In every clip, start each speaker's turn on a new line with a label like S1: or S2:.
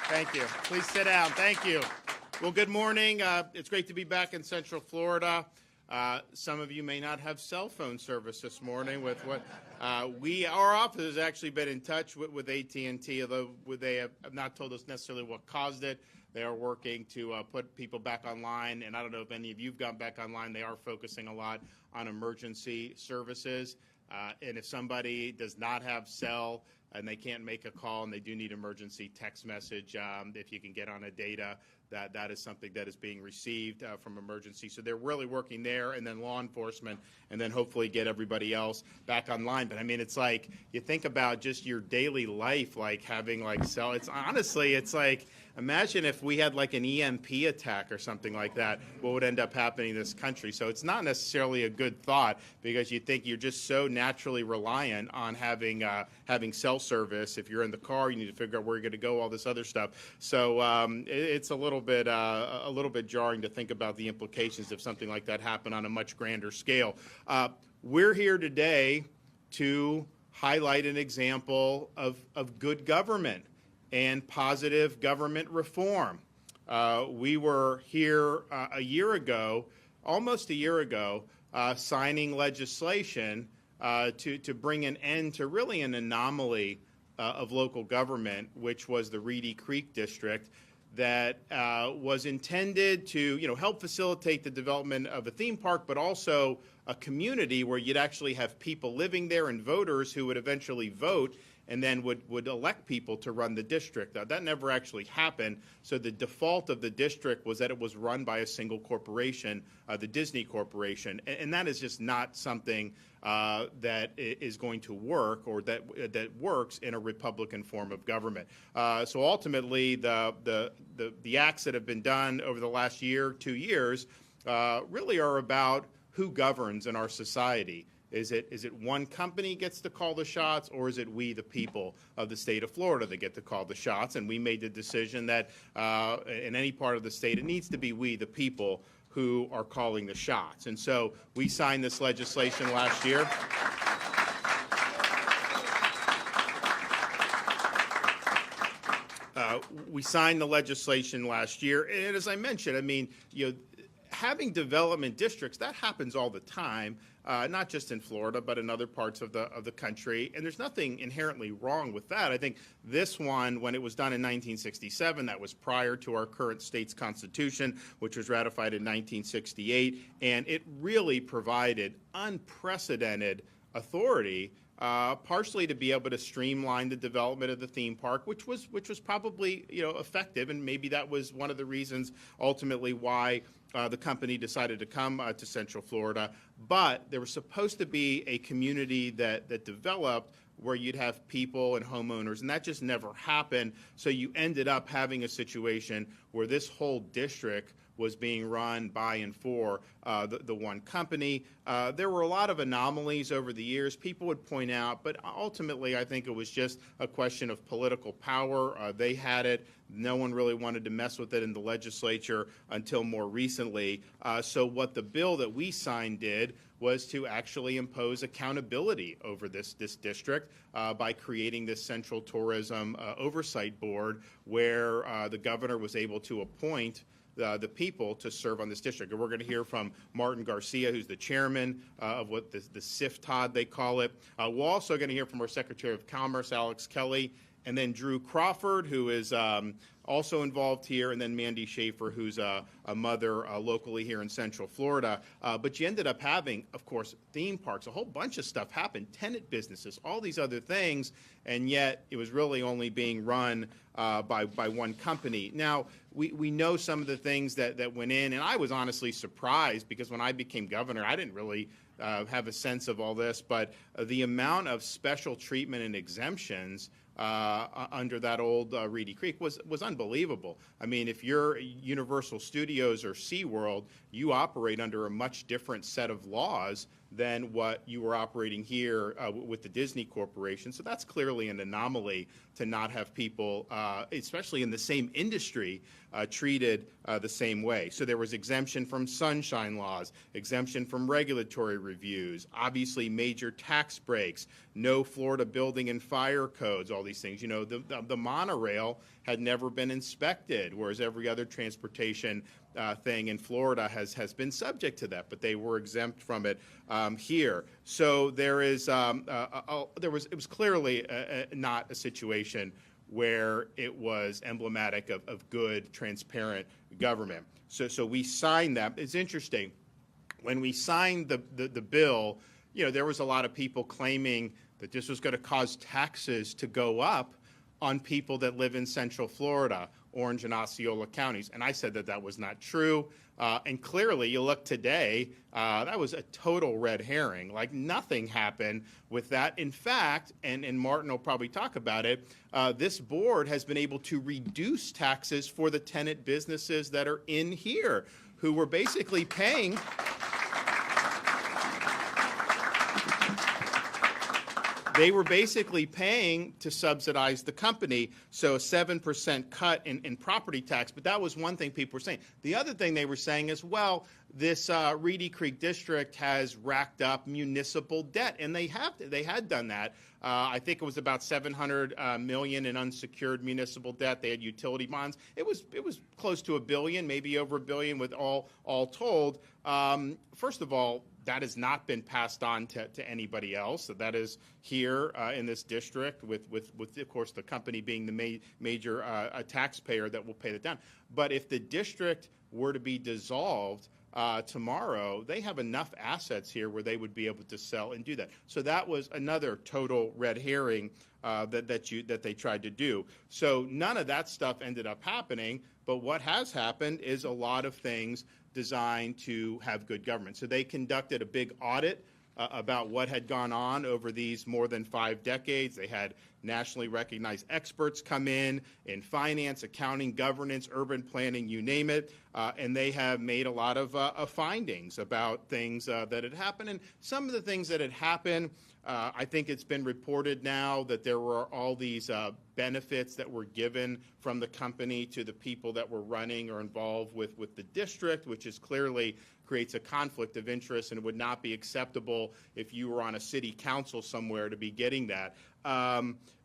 S1: Thank you. Please sit down. Thank you. Well, good morning. It's great to be back in Central Florida. Some of you may not have cell phone service this morning with what our office has actually been in touch with AT&T, although they have not told us necessarily what caused it. They are working to put people back online, and I don't know if any of you've gone back online. They are focusing a lot on emergency services, and if somebody does not have cell and they can't make a call and they do need emergency text message, if you can get on a data, that is something that is being received from emergency. So they're really working there, and then law enforcement, and then hopefully get everybody else back online. But I mean, it's like you think about just your daily life, like having like cell. It's like imagine if we had like an EMP attack or something like that, what would end up happening in this country? So it's not necessarily a good thought, because you think you're just so naturally reliant on having cell service. If you're in the car, you need to figure out where you're going to go, all this other stuff. So it's a little bit jarring to think about the implications if something like that happened on a much grander scale. We're here today to highlight an example of good government and positive government reform. We were here almost a year ago, signing legislation to bring an end to really an anomaly of local government, which was the Reedy Creek District, that was intended to, help facilitate the development of a theme park, but also a community where you'd actually have people living there and voters who would eventually vote and then would elect people to run the district. That never actually happened. So the default of the district was that it was run by a single corporation, the Disney Corporation, and that is just not something that is going to work, or that works in a Republican form of government. So ultimately, the acts that have been done over the last year, 2 years, really are about who governs in our society. Is it one company gets to call the shots, or is it we, the people of the state of Florida, that get to call the shots? And we made the decision that in any part of the state, it needs to be we, the people, who are calling the shots. And so we signed this legislation last year. We signed the legislation last year, and as I mentioned, I mean, having development districts, that happens all the time, not just in Florida, but in other parts of the country. And there's nothing inherently wrong with that. I think this one, when it was done in 1967, that was prior to our current state's constitution, which was ratified in 1968. And it really provided unprecedented authority, partially to be able to streamline the development of the theme park, which was probably effective, and maybe that was one of the reasons ultimately why the company decided to come to Central Florida. But there was supposed to be a community that developed where you'd have people and homeowners, and that just never happened. So you ended up having a situation where this whole district was being run by and for the one company. There were a lot of anomalies over the years people would point out, but ultimately I think it was just a question of political power. They had it. No one really wanted to mess with it in the legislature until more recently. So what the bill that we signed did was to actually impose accountability over this district by creating this Central Tourism Oversight Board, where the governor was able to appoint the people to serve on this district. And we're going to hear from Martin Garcia, who's the chairman of what the SIFTOD, they call it. We're also going to hear from our Secretary of Commerce, Alex Kelly, and then Drew Crawford, who is also involved here, and then Mandy Schaefer, who's a mother locally here in Central Florida. But you ended up having, of course, theme parks, a whole bunch of stuff happened, tenant businesses, all these other things, and yet it was really only being run by one company. Now, we know some of the things that went in, and I was honestly surprised, because when I became governor, I didn't really have a sense of all this, but the amount of special treatment and exemptions under that old Reedy Creek was unbelievable. I mean, if you're Universal Studios or SeaWorld, you operate under a much different set of laws than what you were operating here with the Disney Corporation. So that's clearly an anomaly to not have people, especially in the same industry, treated the same way. So there was exemption from sunshine laws, exemption from regulatory reviews, obviously major tax breaks, no Florida building and fire codes, all these things. You know, the monorail had never been inspected, whereas every other transportation thing in Florida has been subject to that, but they were exempt from it here. So there is it was clearly not a situation where it was emblematic of good, transparent government. So we signed that. It's interesting. When we signed the bill, you know, there was a lot of people claiming that this was going to cause taxes to go up on people that live in Central Florida, Orange and Osceola counties. And I said that that was not true. And clearly, you look today, that was a total red herring. Like, nothing happened with that. In fact, and Martin will probably talk about it, this board has been able to reduce taxes for the tenant businesses that are in here, who were basically paying they were basically paying to subsidize the company, so a 7% cut in property tax. But that was one thing people were saying. The other thing they were saying is, well, this Reedy Creek district has racked up municipal debt, and they had done that. I think it was about $700 million in unsecured municipal debt. They had utility bonds. It was close to $1 billion, maybe over $1 billion, with all told. First of all, that has not been passed on to anybody else. So that is here in this district, with of course the company being the major taxpayer that will pay that down. But if the district were to be dissolved tomorrow, they have enough assets here where they would be able to sell and do that. So that was another total red herring that they tried to do. So none of that stuff ended up happening. But what has happened is a lot of things designed to have good government. So they conducted a big audit about what had gone on over these more than 5 decades. They had nationally recognized experts come in finance, accounting, governance, urban planning, you name it, and they have made a lot of findings about things that had happened. And some of the things that had happened, I think it's been reported now that there were all these benefits that were given from the company to the people that were running or involved with the district, which is clearly creates a conflict of interest, and it would not be acceptable if you were on a city council somewhere to be getting that.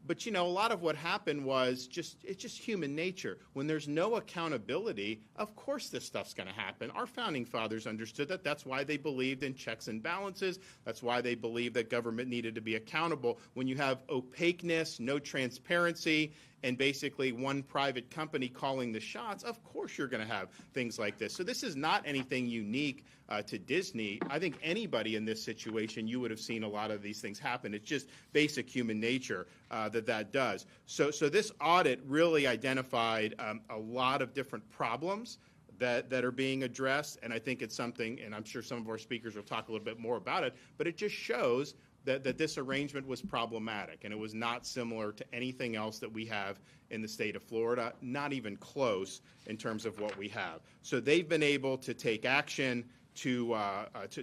S1: But, you know, a lot of what happened was it's just human nature. When there's no accountability, of course this stuff's going to happen. Our founding fathers understood that. That's why they believed in checks and balances. That's why they believed that government needed to be accountable. When you have opaqueness, no transparency, and basically one private company calling the shots, of course you're going to have things like this. So this is not anything unique to Disney. I think anybody in this situation, you would have seen a lot of these things happen. It's just basic human nature that does. So this audit really identified a lot of different problems that are being addressed, and I think it's something, and I'm sure some of our speakers will talk a little bit more about it, but it just shows that this arrangement was problematic, and it was not similar to anything else that we have in the state of Florida, not even close in terms of what we have. So they've been able to take action to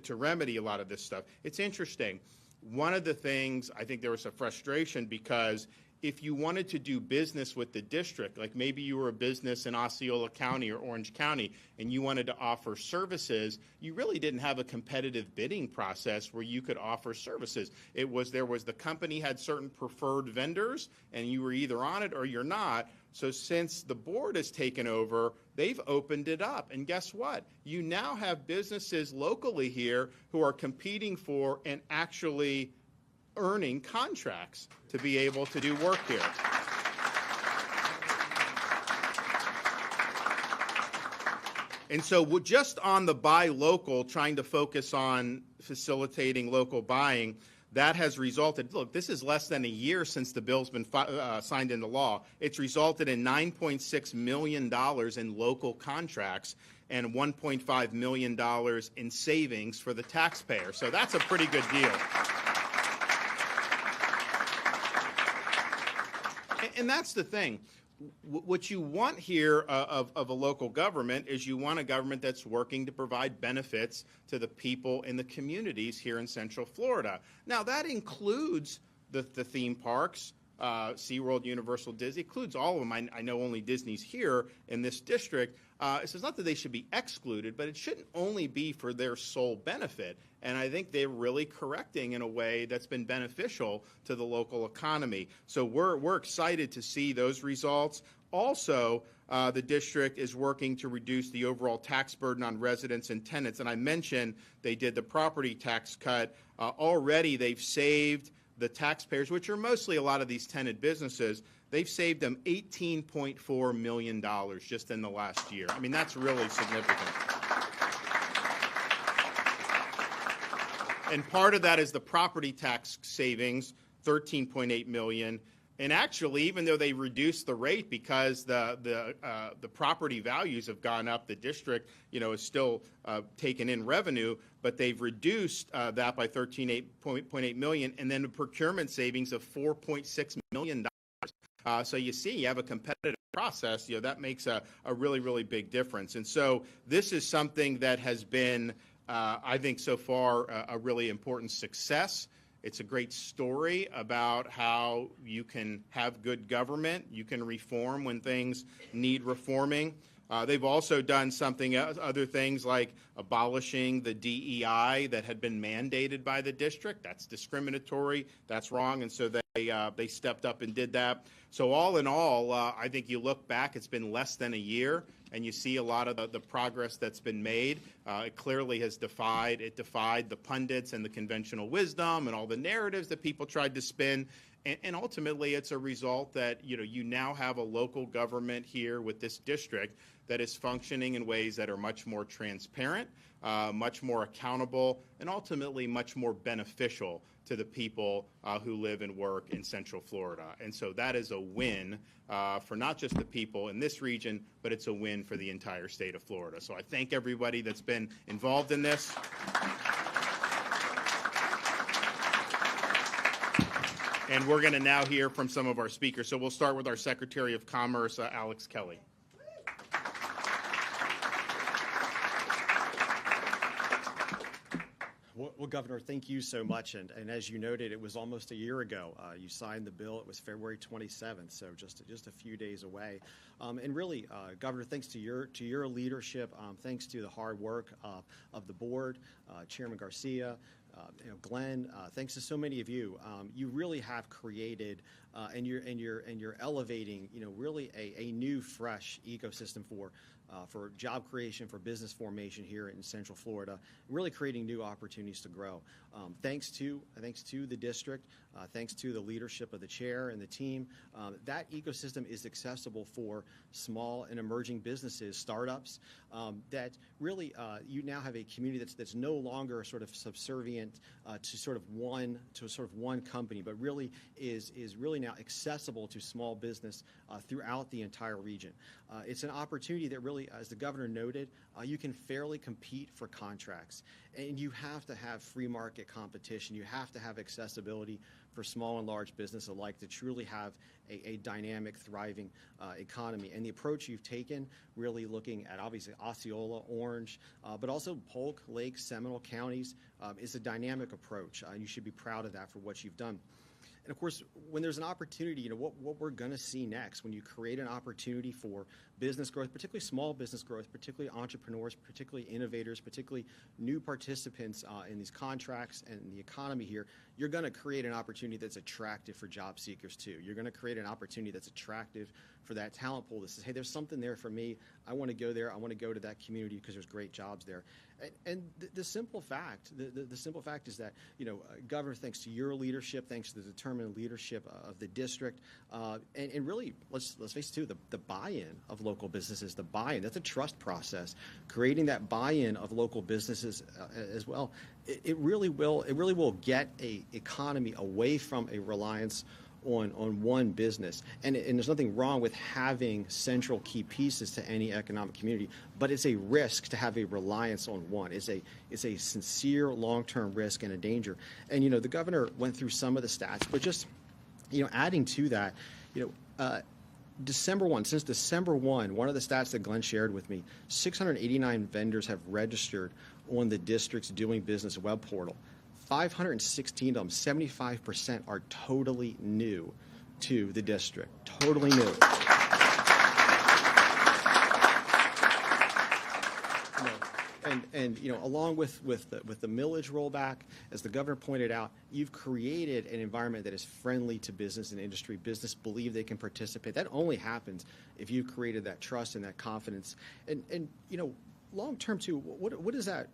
S1: remedy a lot of this stuff. It's interesting. One of the things, I think there was a frustration because if you wanted to do business with the district, like maybe you were a business in Osceola County or Orange County and you wanted to offer services, you really didn't have a competitive bidding process where you could offer services. There was the company had certain preferred vendors and you were either on it or you're not. So since the board has taken over, they've opened it up. And guess what? You now have businesses locally here who are competing for and actually earning contracts to be able to do work here. And so just on the buy local, trying to focus on facilitating local buying, that has resulted, look, this is less than a year since the bill's been signed into law. It's resulted in $9.6 million in local contracts and $1.5 million in savings for the taxpayer. So that's a pretty good deal. And that's the thing. What you want here of a local government is you want a government that's working to provide benefits to the people in the communities here in Central Florida. Now, that includes the theme parks, SeaWorld, Universal, Disney, includes all of them. I know only Disney's here in this district. It says not that they should be excluded, but it shouldn't only be for their sole benefit. And I think they're really correcting in a way that's been beneficial to the local economy. So we're excited to see those results. Also, the district is working to reduce the overall tax burden on residents and tenants. And I mentioned they did the property tax cut. Already they've saved the taxpayers, which are mostly a lot of these tenant businesses, they've saved them $18.4 million just in the last year. I mean, that's really significant. And part of that is the property tax savings, $13.8 million. And actually, even though they reduced the rate because the property values have gone up, the district, is still taking in revenue, but they've reduced that by $13.8 million, and then the procurement savings of $4.6 million. So you see, you have a competitive process. That makes a really, really big difference. And so this is something that has been, I think, so far a really important success. It's a great story about how you can have good government. You can reform when things need reforming. They've also done other things like abolishing the DEI that had been mandated by the district. That's discriminatory. That's wrong. And so they stepped up and did that. So all in all, I think you look back, it's been less than a year, and you see a lot of the progress that's been made. It clearly has defied the pundits and the conventional wisdom and all the narratives that people tried to spin. And ultimately, it's a result that, you now have a local government here with this district that is functioning in ways that are much more transparent, much more accountable, and ultimately much more beneficial to the people who live and work in Central Florida. And so that is a win for not just the people in this region, but it's a win for the entire state of Florida. So I thank everybody that's been involved in this. And we're going to now hear from some of our speakers. So we'll start with our Secretary of Commerce, Alex Kelly.
S2: Well, Governor, thank you so much. And as you noted, it was almost a year ago. You signed the bill. It was February 27th, so just a few days away. And really, Governor, thanks to your leadership, thanks to the hard work of the board, Chairman Garcia, Glenn, thanks to so many of you, you really have created and you're elevating, really a new, fresh ecosystem for job creation, for business formation here in Central Florida, really creating new opportunities to grow. Thanks to the district, thanks to the leadership of the chair and the team, that ecosystem is accessible for small and emerging businesses, startups, that really you now have a community that's no longer sort of subservient to sort of one company, but really is really now accessible to small business throughout the entire region. It's an opportunity that really, as the governor noted, you can fairly compete for contracts. And you have to have free market competition. You have to have accessibility for small and large business alike to truly have a dynamic, thriving economy. And the approach you've taken, really looking at obviously Osceola, Orange, but also Polk, Lake, Seminole counties, is a dynamic approach. You should be proud of that for what you've done. And of course, when there's an opportunity, what we're going to see next, when you create an opportunity for business growth, particularly small business growth, particularly entrepreneurs, particularly innovators, particularly new participants in these contracts and the economy here, you're going to create an opportunity that's attractive for job seekers too. You're going to create an opportunity that's attractive for that talent pool that says, hey, there's something there for me. I want to go there. I want to go to that community because there's great jobs there. And the simple fact, the simple fact is that, Governor, thanks to your leadership, thanks to the determined leadership of the district, and really, let's face it too, the buy-in of local businesses, the buy-in, that's a trust process. Creating that buy-in of local businesses as well, it really will get a economy away from a reliance on one business. And there's nothing wrong with having central key pieces to any economic community, but it's a risk to have a reliance on one. It's a sincere long-term risk and a danger. And, the governor went through some of the stats, but just, adding to that, December 1, since December 1, one of the stats that Glenn shared with me, 689 vendors have registered on the district's Doing Business web portal. 516 of them, 75%, are totally new to the district, totally new. And along with the millage rollback, as the governor pointed out, you've created an environment that is friendly to business and industry. Business believe they can participate. That only happens if you've created that trust and that confidence. And long term too, what does that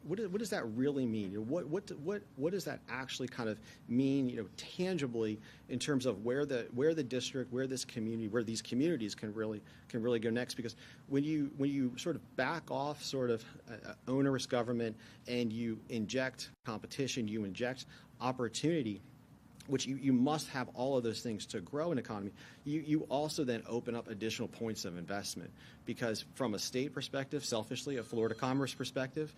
S2: really mean? What does that actually kind of mean, tangibly in terms of where the district, where these communities can really go next? Because when you sort of back off sort of onerous government and you inject competition, you inject opportunity, which you must have all of those things to grow an economy, you also then open up additional points of investment. Because from a state perspective, selfishly, a Florida commerce perspective,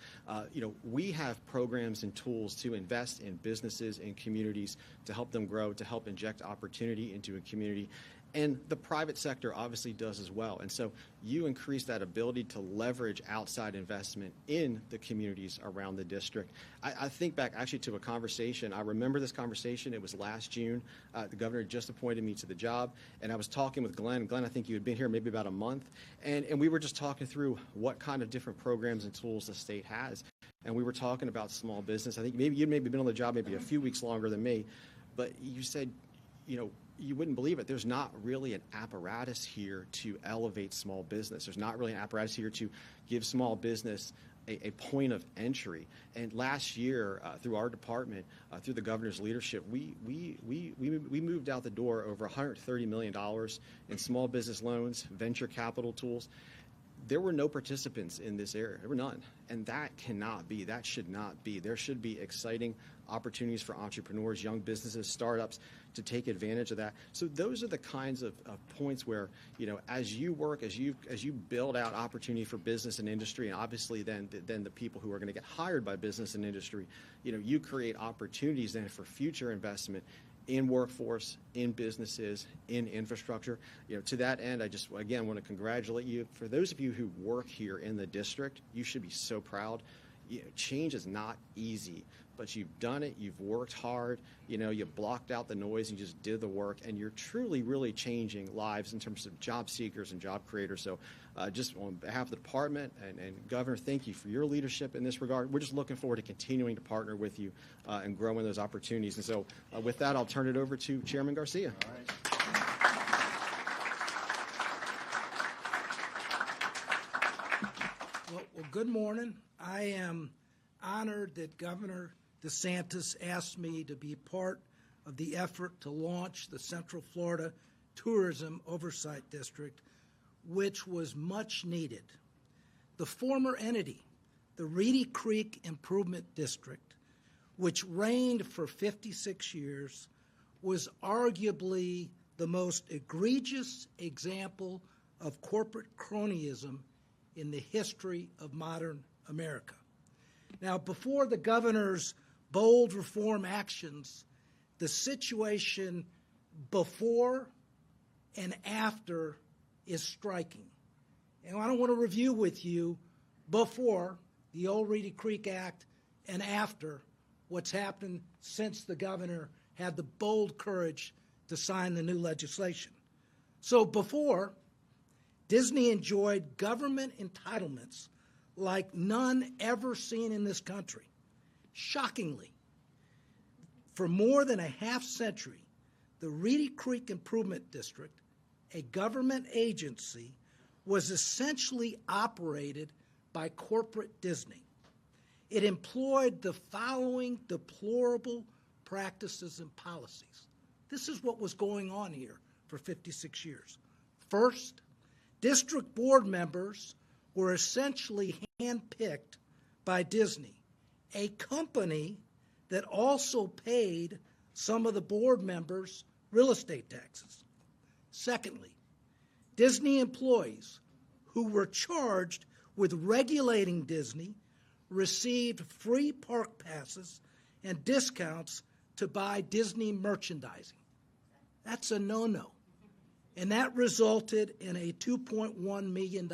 S2: we have programs and tools to invest in businesses and communities to help them grow, to help inject opportunity into a community. And the private sector obviously does as well. And so you increase that ability to leverage outside investment in the communities around the district. I think back actually to a conversation. I remember this conversation. It was last June. The governor just appointed me to the job, and I was talking with Glenn. Glenn, I think you had been here maybe about a month, and we were just talking through what kind of different programs and tools the state has. And we were talking about small business. I think you'd maybe been on the job maybe a few weeks longer than me, but you said, you wouldn't believe it. There's not really an apparatus here to elevate small business. There's not really an apparatus here to give small business a point of entry. And last year, through our department, through the governor's leadership, we moved out the door over $130 million in small business loans, venture capital tools. There were no participants in this area. There were none. And that cannot be. That should not be. There should be exciting opportunities for entrepreneurs, young businesses, startups to take advantage of that. So those are the kinds of points where, as you work, as you build out opportunity for business and industry, and obviously then the people who are going to get hired by business and industry, you create opportunities then for future investment in workforce, in businesses, in infrastructure. To that end, I just, again, want to congratulate you. For those of you who work here in the district, you should be so proud. Change is not easy, but you've done it. You've worked hard. You blocked out the noise. You just did the work, and you're truly, really changing lives in terms of job seekers and job creators. So just on behalf of the department and Governor, thank you for your leadership in this regard. We're just looking forward to continuing to partner with you and growing those opportunities. And so with that, I'll turn it over to Chairman Garcia.
S3: All right. Well, good morning. I am honored that Governor DeSantis asked me to be part of the effort to launch the Central Florida Tourism Oversight District, which was much needed. The former entity, the Reedy Creek Improvement District, which reigned for 56 years, was arguably the most egregious example of corporate cronyism in the history of modern America. Now, before the governor's bold reform actions, the situation before and after is striking. And I don't want to review with you before the old Reedy Creek Act and after what's happened since the governor had the bold courage to sign the new legislation. So before, Disney enjoyed government entitlements like none ever seen in this country. Shockingly, for more than a half century, the Reedy Creek Improvement District, a government agency, was essentially operated by corporate Disney. It employed the following deplorable practices and policies. This is what was going on here for 56 years. First, district board members were essentially handpicked by Disney, a company that also paid some of the board members' real estate taxes. Secondly, Disney employees who were charged with regulating Disney received free park passes and discounts to buy Disney merchandising. That's a no-no. And that resulted in a $2.1 million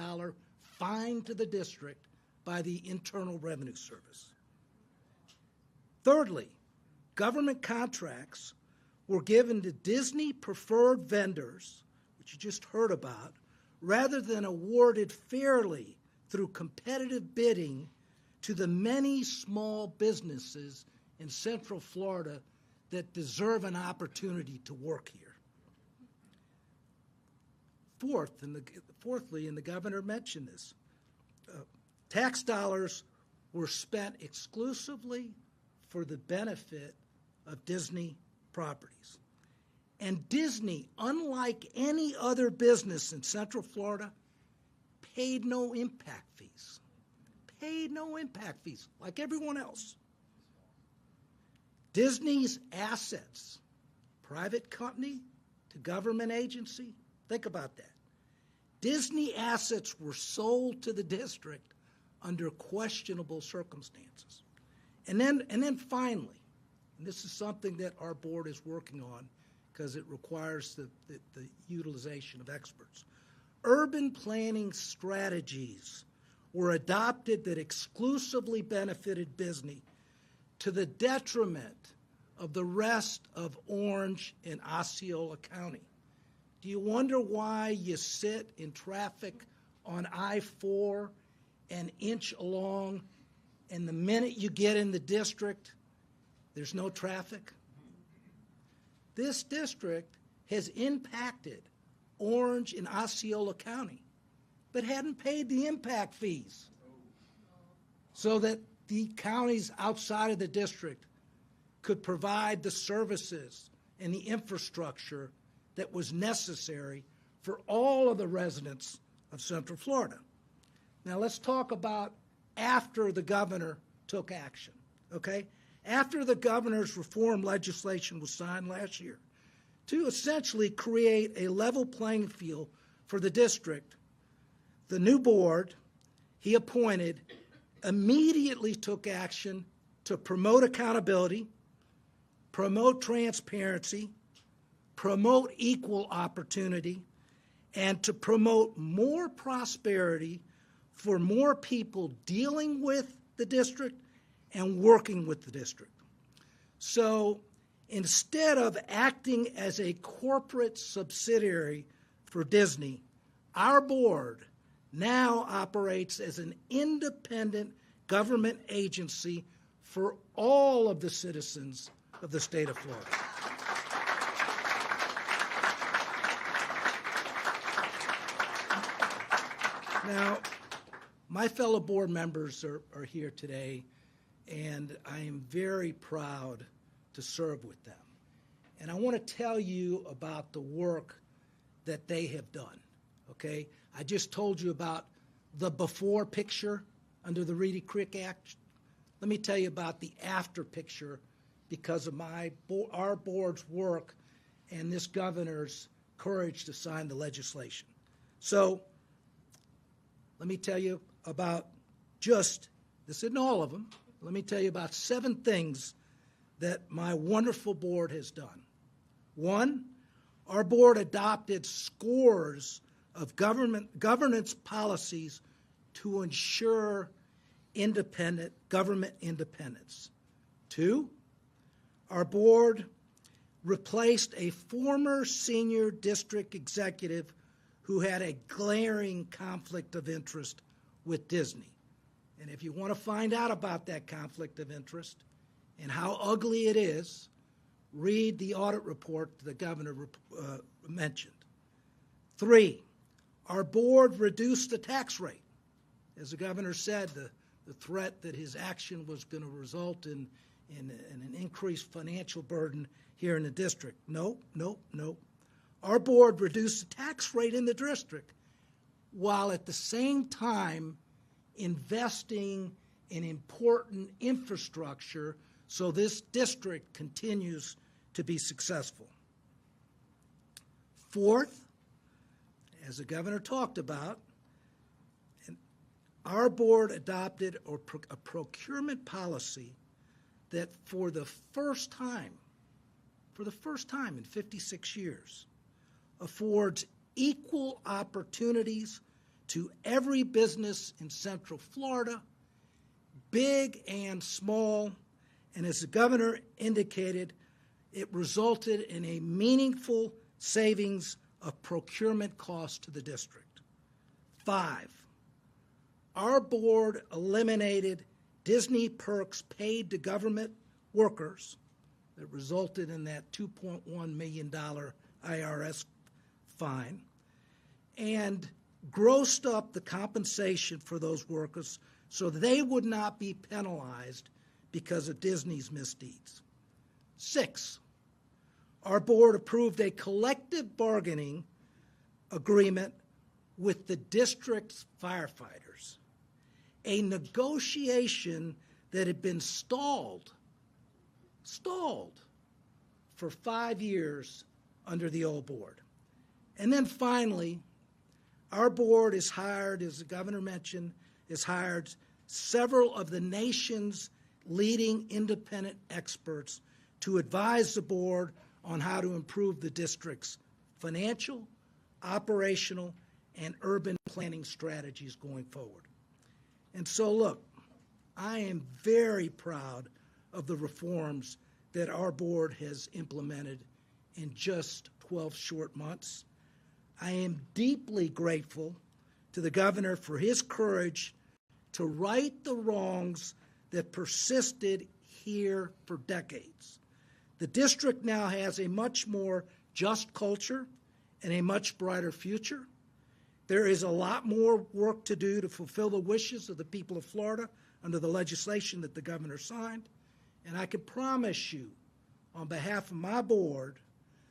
S3: fine to the district by the Internal Revenue Service. Thirdly, government contracts were given to Disney preferred vendors, which you just heard about, rather than awarded fairly through competitive bidding to the many small businesses in Central Florida that deserve an opportunity to work here. Fourthly, and the governor mentioned this, tax dollars were spent exclusively for the benefit of Disney properties. And Disney, unlike any other business in Central Florida, paid no impact fees. Paid no impact fees, like everyone else. Disney's assets, private company to government agency, think about that. Disney assets were sold to the district under questionable circumstances. And then finally, and this is something that our board is working on because it requires the utilization of experts, urban planning strategies were adopted that exclusively benefited Disney to the detriment of the rest of Orange and Osceola County. Do you wonder why you sit in traffic on I-4 an inch along, and the minute you get in the district, there's no traffic? This district has impacted Orange and Osceola County, but hadn't paid the impact fees so that the counties outside of the district could provide the services and the infrastructure that was necessary for all of the residents of Central Florida. Now let's talk about after the governor took action, okay? After the governor's reform legislation was signed last year to essentially create a level playing field for the district, the new board he appointed immediately took action to promote accountability, promote transparency, promote equal opportunity, and to promote more prosperity for more people dealing with the district and working with the district. So instead of acting as a corporate subsidiary for Disney, our board now operates as an independent government agency for all of the citizens of the state of Florida. Now, my fellow board members are here today, and I am very proud to serve with them. And I want to tell you about the work that they have done, okay? I just told you about the before picture under the Reedy Creek Act. Let me tell you about the after picture because of our board's work and this governor's courage to sign the legislation. So let me tell you about this isn't all of them. Let me tell you about 7 things that my wonderful board has done. 1, our board adopted scores of governance policies to ensure government independence. 2, our board replaced a former senior district executive who had a glaring conflict of interest with Disney. And if you want to find out about that conflict of interest and how ugly it is, read the audit report the governor mentioned. 3, our board reduced the tax rate. As the governor said, the threat that his action was going to result in an increased financial burden here in the district. No. Our board reduced the tax rate in the district while at the same time investing in important infrastructure so this district continues to be successful. 4th, as the governor talked about, our board adopted a procurement policy that for the first time in 56 years, affords equal opportunities to every business in Central Florida, big and small, and as the governor indicated, it resulted in a meaningful savings of procurement costs to the district. 5, our board eliminated Disney perks paid to government workers that resulted in that $2.1 million IRS fine and grossed up the compensation for those workers so they would not be penalized because of Disney's misdeeds. 6, our board approved a collective bargaining agreement with the district's firefighters, a negotiation that had been stalled for 5 years under the old board. And then finally, our board has hired, as the governor mentioned, has hired several of the nation's leading independent experts to advise the board on how to improve the district's financial, operational, and urban planning strategies going forward. And so, look, I am very proud of the reforms that our board has implemented in just 12 short months. I am deeply grateful to the governor for his courage to right the wrongs that persisted here for decades. The district now has a much more just culture and a much brighter future. There is a lot more work to do to fulfill the wishes of the people of Florida under the legislation that the governor signed. And I can promise you, on behalf of my board,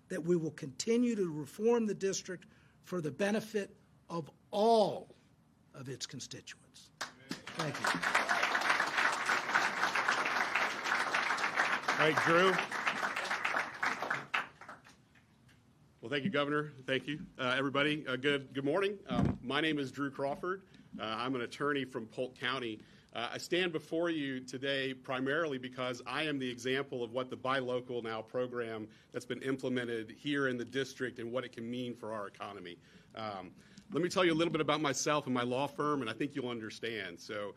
S3: that we will continue to reform the district for the benefit of all of its constituents. Thank you.
S4: All right, Drew. Well, thank you, Governor. Thank you, everybody. Good morning. My name is Drew Crawford. I'm an attorney from Polk County. I stand before you today primarily because I am the example of what the Buy Local Now program that's been implemented here in the district and what it can mean for our economy. Let me tell you a little bit about myself and my law firm, and I think you'll understand. So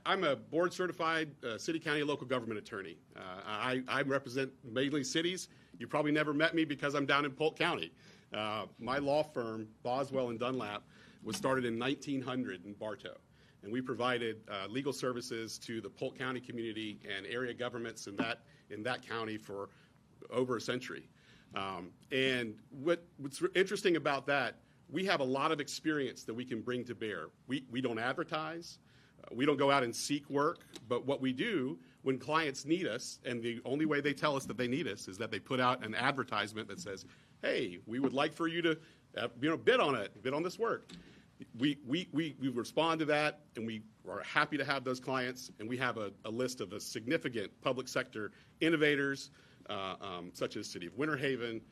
S4: I'm a board-certified city, county, and local government attorney. I represent mainly cities. You probably never met me because I'm down in Polk County. My law firm, Boswell and Dunlap, was started in 1900 in Bartow. And we provided legal services to the Polk County community and area governments in that county for over a century. And what's interesting about that, we have a lot of experience that we can bring to bear. We don't advertise. We don't go out and seek work. But what we do when clients need us, and the only way they tell us that they need us is that they put out an advertisement that says, hey, we would like for you to bid on this work. We respond to that, and we are happy to have those clients, and we have a list of significant public sector innovators, such as City of Winter Haven,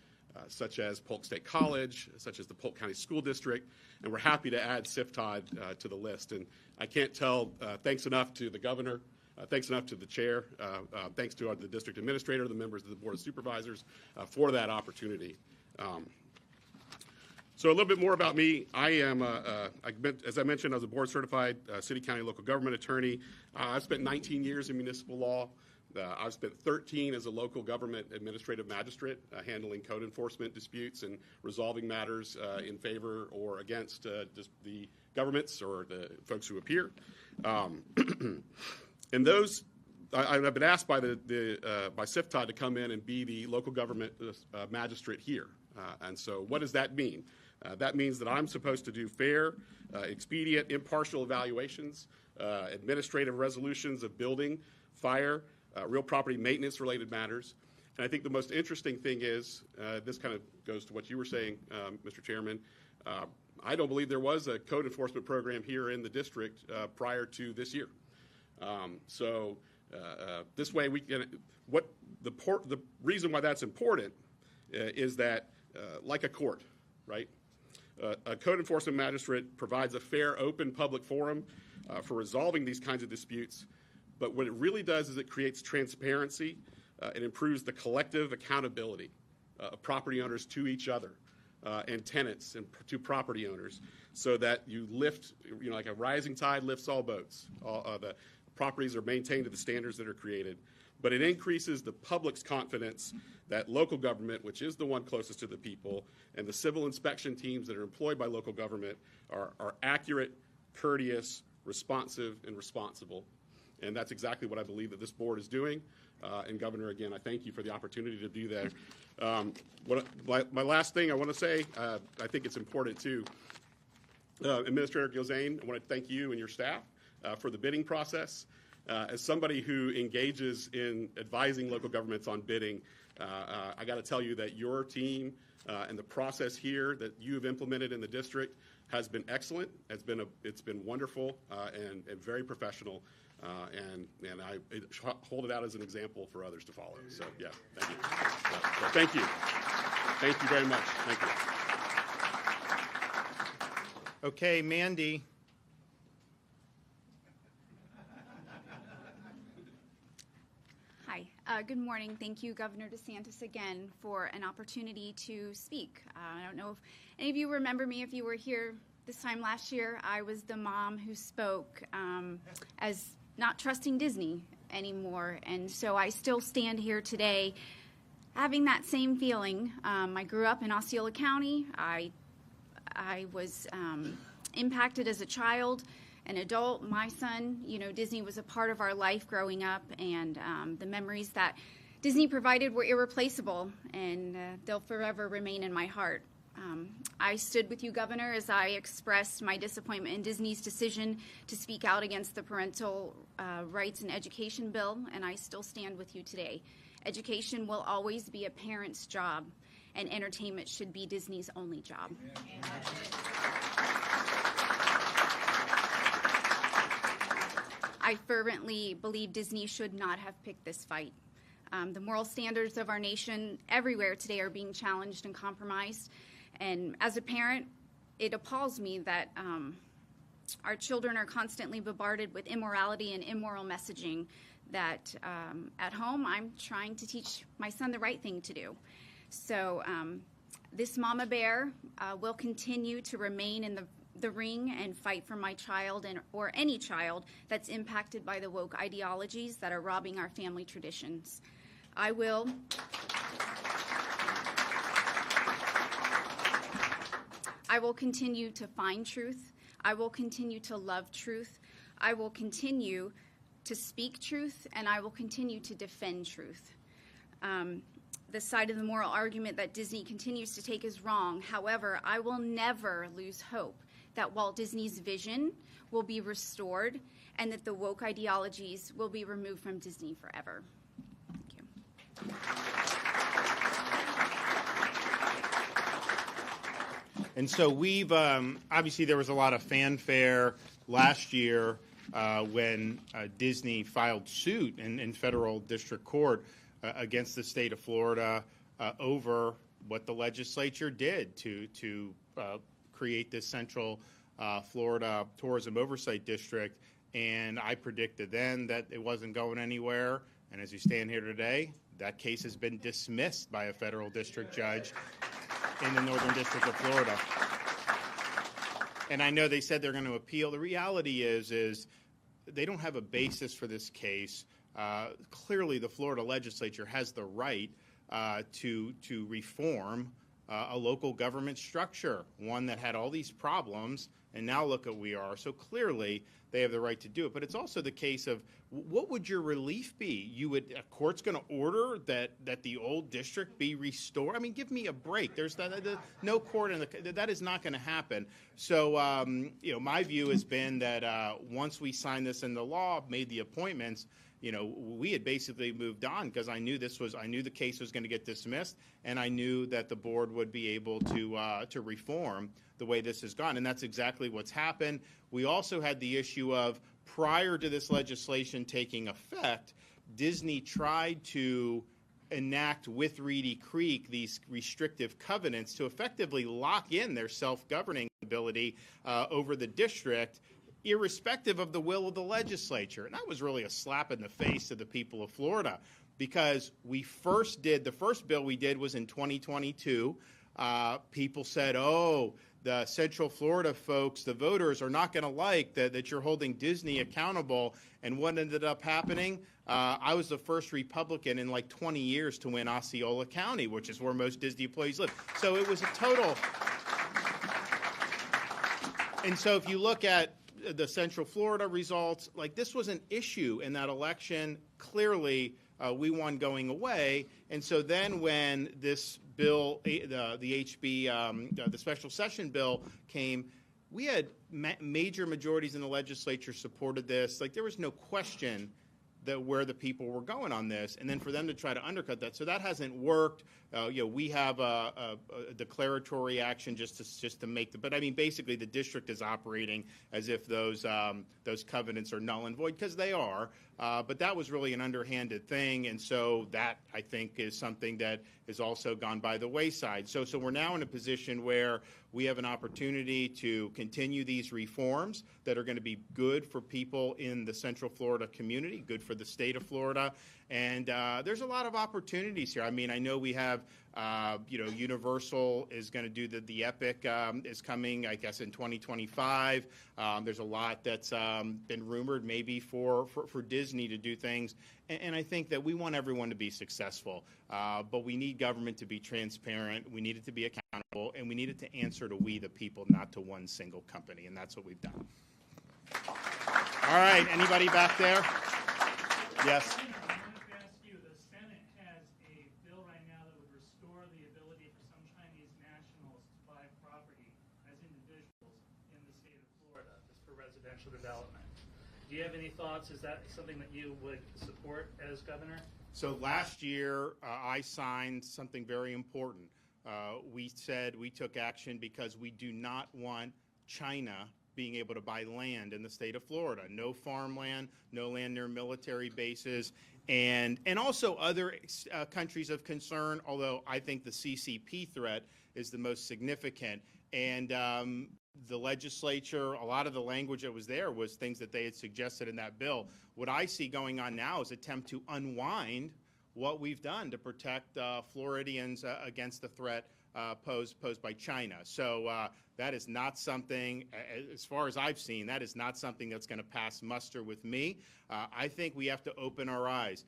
S4: such as Polk State College, such as the Polk County School District, and we're happy to add CFTOD to the list. And I can't tell thanks enough to the governor, thanks enough to the chair, thanks to the district administrator, the members of the Board of Supervisors for that opportunity. So a little bit more about me. I am, as I mentioned, I was a board-certified city, county, local government attorney. I've spent 19 years in municipal law. I've spent 13 as a local government administrative magistrate, handling code enforcement disputes and resolving matters in favor or against just the governments or the folks who appear. And those, I've been asked by by CFTOD to come in and be the local government magistrate here. And so what does that mean? That means that I'm supposed to do fair, expedient, impartial evaluations, administrative resolutions of building, fire, real property maintenance related matters. And I think the most interesting thing is, this kind of goes to what you were saying, Mr. Chairman, I don't believe there was a code enforcement program here in the district prior to this year. So this way we can, the reason why that's important is that like a court, right? A code enforcement magistrate provides a fair, open public forum for resolving these kinds of disputes. But what it really does is it creates transparency. It improves the collective accountability of property owners to each other and tenants and to property owners, so that you lift, like a rising tide lifts all boats. The properties are maintained to the standards that are created. but it increases the public's confidence that local government, which is the one closest to the people, and the civil inspection teams that are employed by local government are accurate, courteous, responsive, and responsible. And that's exactly what I believe that this board is doing. And Governor, again, I thank you for the opportunity to do that. My last thing I want to say, I think it's important too. Administrator Gilzane, I want to thank you and your staff for the bidding process. As somebody who engages in advising local governments on bidding, I got to tell you that your team and the process here that you have implemented in the district has been excellent. It's been wonderful and very professional, and I hold it out as an example for others to follow. So yeah, thank you. So thank you. Thank you very much. Thank you.
S1: Okay, Mandy.
S5: Hi. Good morning. Thank you, Governor DeSantis, again, for an opportunity to speak. I don't know if any of you remember me. If you were here this time last year, I was the mom who spoke as not trusting Disney anymore. And so I still stand here today having that same feeling. I grew up in Osceola County. I was impacted as a child, an adult. My son, Disney was a part of our life growing up, and the memories that Disney provided were irreplaceable, and they'll forever remain in my heart. I stood with you, Governor, as I expressed my disappointment in Disney's decision to speak out against the Parental Rights and Education Bill, and I still stand with you today. Education will always be a parent's job, and entertainment should be Disney's only job. I fervently believe Disney should not have picked this fight. The moral standards of our nation everywhere today are being challenged and compromised. And as a parent, it appalls me that our children are constantly bombarded with immorality and immoral messaging that at home I'm trying to teach my son the right thing to do. So this mama bear will continue to remain in the ring and fight for my child or any child that's impacted by the woke ideologies that are robbing our family traditions. I will continue to find truth. I will continue to love truth. I will continue to speak truth, and I will continue to defend truth. The side of the moral argument that Disney continues to take is wrong. However, I will never lose hope that Walt Disney's vision will be restored and that the woke ideologies will be removed from Disney forever. Thank you.
S1: And so we've obviously there was a lot of fanfare last year when Disney filed suit in federal district court against the state of Florida over what the legislature did to create this Central Florida Tourism Oversight District. And I predicted then that it wasn't going anywhere. And as you stand here today, that case has been dismissed by a federal district judge in the Northern District of Florida. And I know they said they're going to appeal. The reality is they don't have a basis for this case. Clearly, the Florida legislature has the right to reform a local government structure, one that had all these problems, and now look at where we are. So clearly, they have the right to do it. But it's also the case of what would your relief be? A court's going to order that the old district be restored? I mean, give me a break. There's no court that is not going to happen. So, my view has been that once we sign this into law, made the appointments, we had basically moved on because I knew the case was going to get dismissed, and I knew that the board would be able to reform the way this has gone, and that's exactly what's happened. We also had the issue of prior to this legislation taking effect, Disney tried to enact with Reedy Creek these restrictive covenants to effectively lock in their self-governing ability over the district, irrespective of the will of the legislature. And that was really a slap in the face to the people of Florida, because the first bill we did was in 2022. People said, the Central Florida folks, the voters, are not going to like that you're holding Disney accountable. And what ended up happening, I was the first Republican in like 20 years to win Osceola County, which is where most Disney employees live. So it was a total. And so if you look at the Central Florida results, like this was an issue in that election. Clearly, we won going away. And so then when this bill, the HB, the special session bill came, we had major majorities in the legislature supported this. Like there was no question that where the people were going on this, and then for them to try to undercut that. So that hasn't worked. We have a declaratory action just to make but I mean, basically the district is operating as if those covenants are null and void, because they are. But that was really an underhanded thing, and so that, I think, is something that has also gone by the wayside. So we're now in a position where we have an opportunity to continue these reforms that are going to be good for people in the Central Florida community, good for the state of Florida, and there's a lot of opportunities here. I mean, I know we have, Universal is going to do the Epic is coming, I guess, in 2025. There's a lot that's been rumored maybe for Disney to do things. And I think that we want everyone to be successful, but we need government to be transparent. We need it to be accountable, and we need it to answer to we the people, not to one single company. And that's what we've done. All right. Anybody back there? Yes.
S6: Development. Do you have any thoughts? Is that something that you would support as governor?
S1: So last year, I signed something very important. We said we took action because we do not want China being able to buy land in the state of Florida. No farmland, no land near military bases, and also other countries of concern, although I think the CCP threat is the most significant. And the legislature, a lot of the language that was there was things that they had suggested in that bill. What I see going on now is attempt to unwind what we've done to protect Floridians against the threat posed by China. So that is not something, as far as I've seen, that is not something that's going to pass muster with me. I think we have to open our eyes.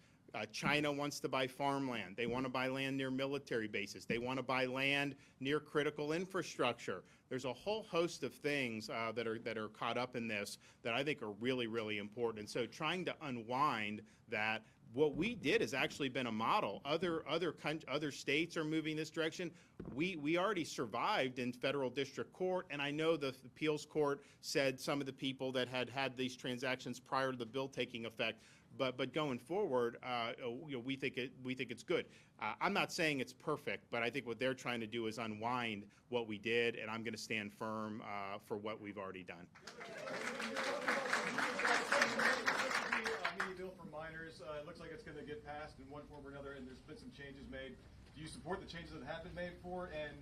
S1: China wants to buy farmland. They want to buy land near military bases. They want to buy land near critical infrastructure. There's a whole host of things that are caught up in this that I think are really, really important. And so trying to unwind that, what we did has actually been a model. Other states are moving this direction. We already survived in federal district court, and I know the appeals court said some of the people that had these transactions prior to the bill taking effect. But going forward, we think it's good. I'm not saying it's perfect, but I think what they're trying to do is unwind what we did, and I'm going to stand firm for what we've already done.
S7: Bill for minors. It looks like it's going to get passed in one form or another, and there's been some changes made. Do you support the changes that have been made for, and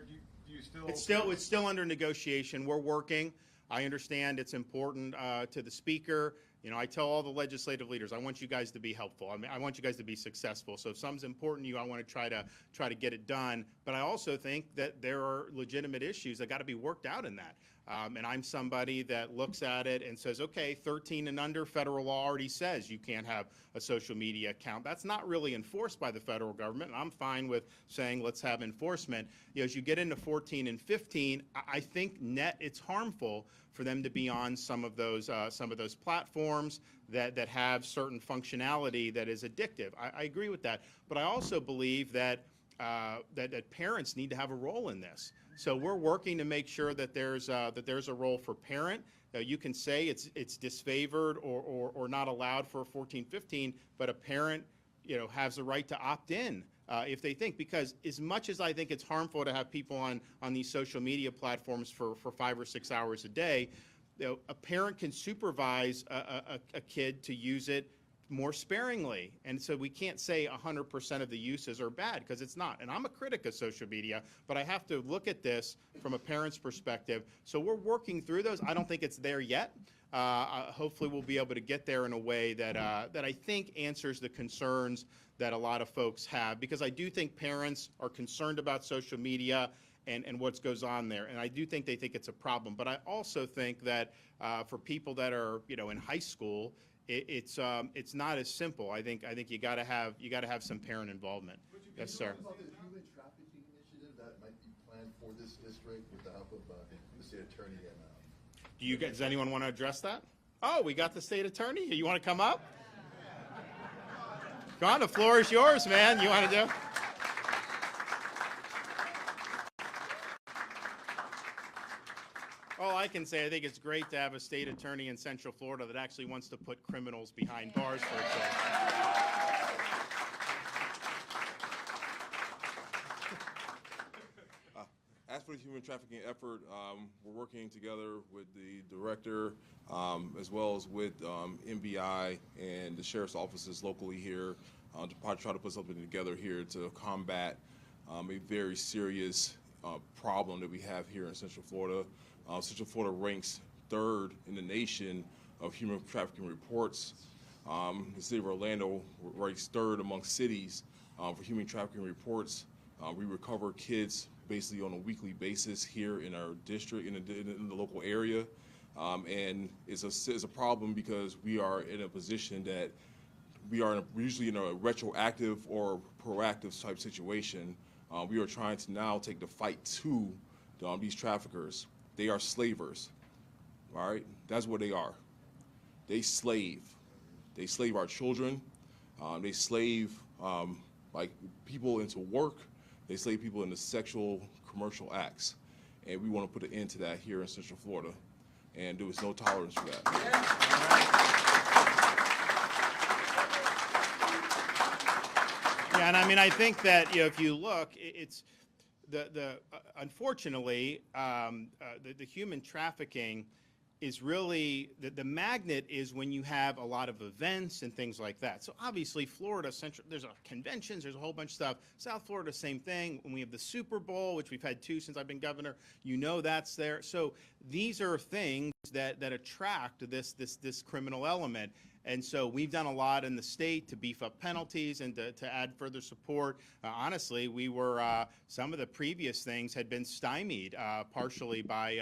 S7: do you still?
S1: It's still under negotiation. We're working. I understand it's important to the speaker. I tell all the legislative leaders, I want you guys to be helpful. I mean, I want you guys to be successful. So if something's important to you, I want to try to get it done. But I also think that there are legitimate issues that got to be worked out in that. And I'm somebody that looks at it and says, okay, 13 and under, federal law already says you can't have a social media account. That's not really enforced by the federal government, and I'm fine with saying let's have enforcement. As you get into 14 and 15, I think it's harmful for them to be on some of those platforms that have certain functionality that is addictive. I agree with that, but I also believe that parents need to have a role in this. So we're working to make sure that there's a role for parent. You can say it's disfavored or not allowed for 14, 15, but a parent has the right to opt in if they think, because as much as I think it's harmful to have people on these social media platforms for 5 or 6 hours a day, a parent can supervise a kid to use it more sparingly. And so we can't say 100% of the uses are bad, because it's not. And I'm a critic of social media, but I have to look at this from a parent's perspective. So we're working through those. I don't think it's there yet. Hopefully we'll be able to get there in a way that I think answers the concerns that a lot of folks have, because I do think parents are concerned about social media, and what goes on there. And I do think they think it's a problem. But I also think that for people that are, in high school, it's not as simple. I think you got to have some parent involvement. Yes, sir.
S8: About the human trafficking initiative that might be planned for this district with the help of the state attorney and.
S1: Does anyone want to address that? Oh, we got the state attorney. You want to come up? Go on, the floor is yours, man. You want to do? All I can say, I think it's great to have a state attorney in Central Florida that actually wants to put criminals behind bars for example.
S9: As for the human trafficking effort, we're working together with the director as well as with MBI and the sheriff's offices locally here to probably try to put something together here to combat a very serious problem that we have here in Central Florida. Central Florida ranks 3rd in the nation of human trafficking reports. The city of Orlando ranks 3rd among cities for human trafficking reports. We recover kids basically on a weekly basis here in our district, in the local area. And it's a problem because we are in a position that we are usually in a retroactive or proactive type situation. We are trying to now take the fight to these traffickers. They are slavers, all right? That's what they are. They slave. They slave our children. They slave like people into work. They slave people into sexual commercial acts. And we want to put an end to that here in Central Florida. And there was no tolerance for that.
S1: Yeah, and I mean, I think that, if you look, it's unfortunately, the human trafficking is really, the magnet is when you have a lot of events and things like that. So obviously Florida, there's conventions, there's a whole bunch of stuff. South Florida, same thing. When we have the Super Bowl, which we've had 2 since I've been governor, that's there. So these are things that attract this criminal element. And so we've done a lot in the state to beef up penalties and to add further support. Honestly, some of the previous things had been stymied partially by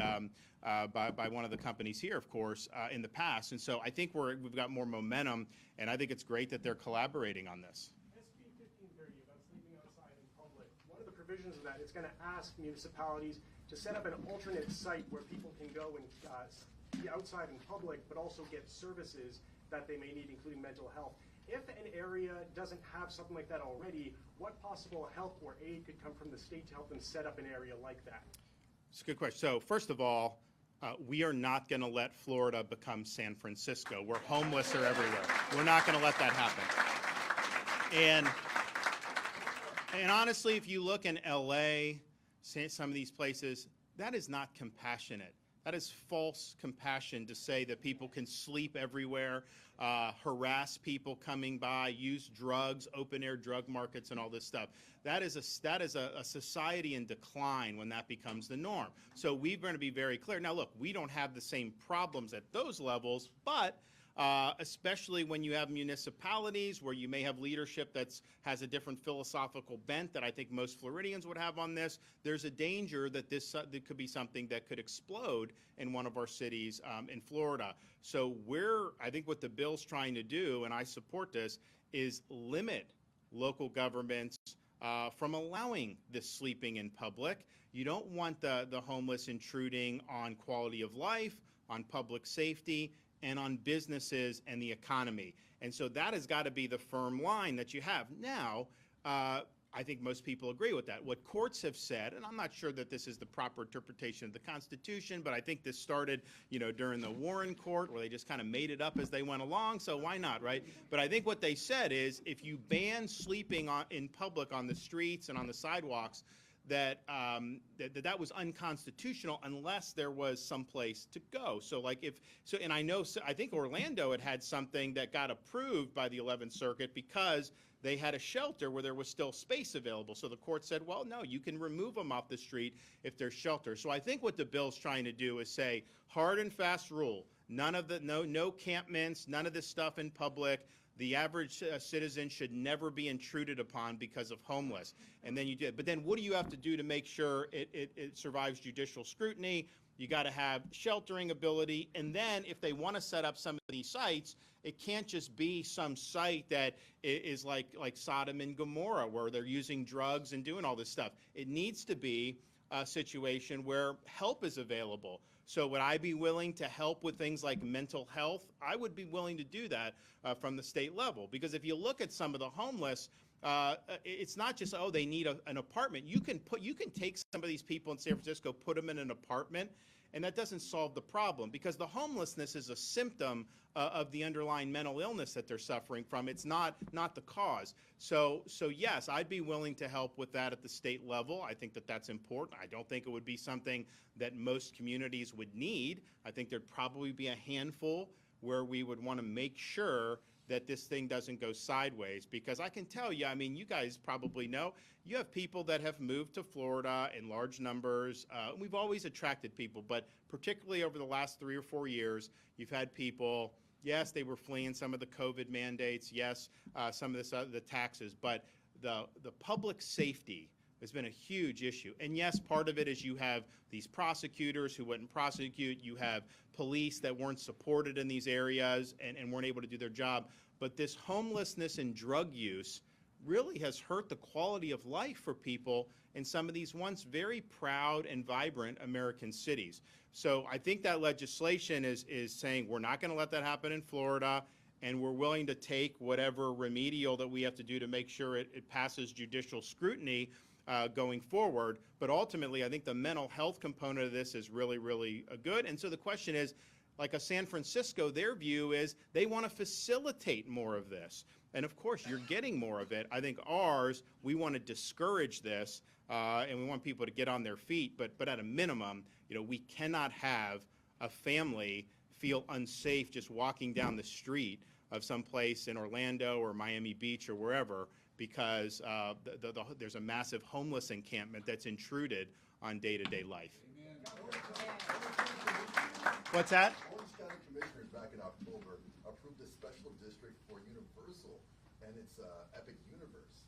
S1: one of the companies here, of course, in the past. And so I think we've got more momentum, and I think it's great that they're collaborating on this.
S10: SB 1530 about sleeping outside in public. One of the provisions of that is going to ask municipalities to set up an alternate site where people can go and be outside in public, but also get services that they may need, including mental health. If an area doesn't have something like that already, what possible help or aid could come from the state to help them set up an area like that?
S1: It's a good question. So first of all, we are not going to let Florida become San Francisco, where homeless are everywhere. We're not going to let that happen. And honestly, if you look in LA, some of these places, that is not compassionate. That is false compassion to say that people can sleep everywhere, harass people coming by, use drugs, open-air drug markets, and all this stuff. That is a society in decline when that becomes the norm. So we're going to be very clear. Now, look, we don't have the same problems at those levels, but especially when you have municipalities where you may have leadership that has a different philosophical bent that I think most Floridians would have on this, there's a danger that there could be something that could explode in one of our cities in Florida. So I think what the bill's trying to do, and I support this, is limit local governments from allowing this sleeping in public. You don't want the homeless intruding on quality of life, on public safety, and on businesses and the economy. And so that has got to be the firm line that you have. Now, I think most people agree with that. What courts have said, and I'm not sure that this is the proper interpretation of the Constitution, but I think this started, during the Warren Court, where they just kind of made it up as they went along, so why not, right? But I think what they said is if you ban sleeping in public on the streets and on the sidewalks, that was unconstitutional unless there was some place to go. So and I think Orlando had something that got approved by the 11th Circuit because they had a shelter where there was still space available. So the court said, well, no, you can remove them off the street if there's shelter. So I think what the bill's trying to do is say hard and fast rule. No campments, none of this stuff in public. the average citizen should never be intruded upon because of homeless. And then you did. But then what do you have to do to make sure it survives judicial scrutiny? You got to have sheltering ability. And then if they want to set up some of these sites, it can't just be some site that is like Sodom and Gomorrah, where they're using drugs and doing all this stuff. It needs to be a situation where help is available. So would I be willing to help with things like mental health? I would be willing to do that from the state level. Because if you look at some of the homeless, it's not just, oh, they need an apartment. You can take some of these people in San Francisco, put them in an apartment, and that doesn't solve the problem, because the homelessness is a symptom of the underlying mental illness that they're suffering from. It's not the cause. So yes, I'd be willing to help with that at the state level. I think that that's important. I don't think it would be something that most communities would need. I think there'd probably be a handful where we would want to make sure that this thing doesn't go sideways, because I can tell you, I mean, you guys probably know, you have people that have moved to Florida in large numbers. We've always attracted people, but particularly over the last 3 or 4 years, you've had people, yes, they were fleeing some of the COVID mandates, yes, some of this, the taxes, but the public safety has been a huge issue. And yes, part of it is you have these prosecutors who wouldn't prosecute, you have police that weren't supported in these areas and weren't able to do their job. But this homelessness and drug use really has hurt the quality of life for people in some of these once very proud and vibrant American cities. So I think that legislation is saying we're not going to let that happen in Florida, and we're willing to take whatever remedial that we have to do to make sure it passes judicial scrutiny going forward. But ultimately, I think the mental health component of this is really, really good. And so the question is, like a San Francisco, their view is they want to facilitate more of this. And of course, you're getting more of it. I think ours, we want to discourage this, and we want people to get on their feet. But at a minimum, we cannot have a family feel unsafe just walking down the street of some place in Orlando or Miami Beach or wherever, because there's a massive homeless encampment that's intruded on day-to-day life. What's that?
S8: Orange County Commissioners back in October approved a special district for Universal and its Epic Universe,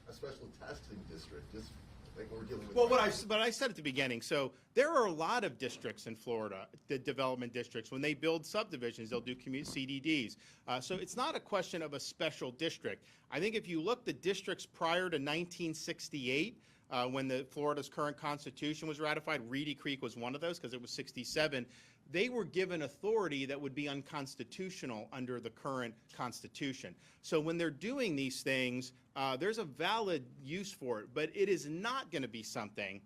S8: a special taxing district, just like we're dealing with.
S1: Well, but I said at the beginning, so there are a lot of districts in Florida, the development districts. When they build subdivisions, they'll do CDDs. So it's not a question of a special district. I think if you look the districts prior to 1968, when Florida's current constitution was ratified, Reedy Creek was one of those because it was 67. They were given authority that would be unconstitutional under the current constitution. So when they're doing these things, there's a valid use for it, but it is not going to be something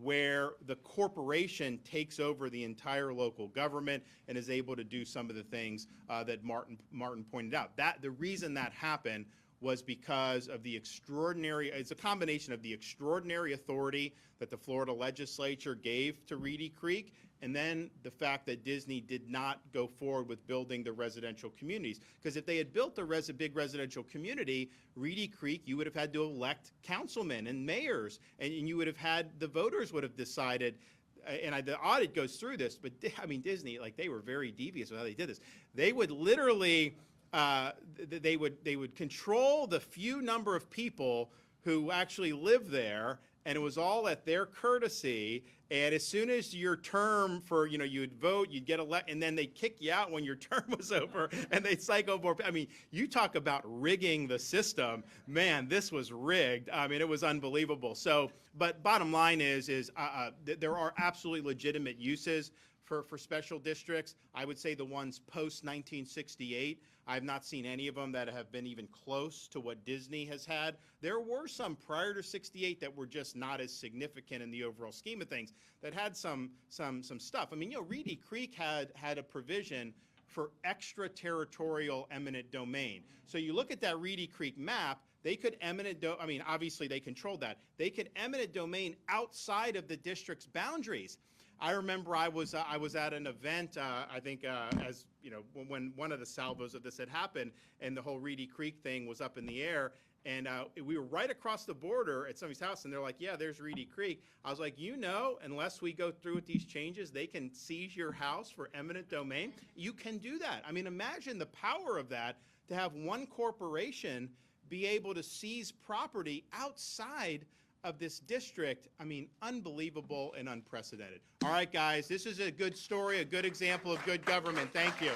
S1: where the corporation takes over the entire local government and is able to do some of the things that Martin pointed out. The reason that happened was because of the it's a combination of the extraordinary authority that the Florida legislature gave to Reedy Creek, and then the fact that Disney did not go forward with building the residential communities. Because if they had built a big residential community, Reedy Creek, you would have had to elect councilmen and mayors, and you would have had, the voters would have decided, and the audit goes through this, but I mean, Disney, like, they were very devious with how they did this. They would literally, they would control the few number of people who actually live there, and it was all at their courtesy. And as soon as your term for, you'd vote, you'd get elected, and then they'd kick you out when your term was over, and they'd cycle more. I mean, you talk about rigging the system. Man, this was rigged. I mean, it was unbelievable. So, but bottom line is there are absolutely legitimate uses for special districts. I would say the ones post-1968, I've not seen any of them that have been even close to what Disney has had. There were some prior to 68 that were just not as significant in the overall scheme of things, that had some stuff. I mean, Reedy Creek had a provision for extraterritorial eminent domain. So you look at that Reedy Creek map, they could obviously they controlled that. They could eminent domain outside of the district's boundaries. I remember I was at an event, I think, when one of the salvos of this had happened, and the whole Reedy Creek thing was up in the air, and we were right across the border at somebody's house, and they're like, yeah, there's Reedy Creek. I was like, unless we go through with these changes, they can seize your house for eminent domain. You can do that. I mean, imagine the power of that, to have one corporation be able to seize property outside of this district, I mean, unbelievable and unprecedented. All right, guys, this is a good story, a good example of good government. Thank you.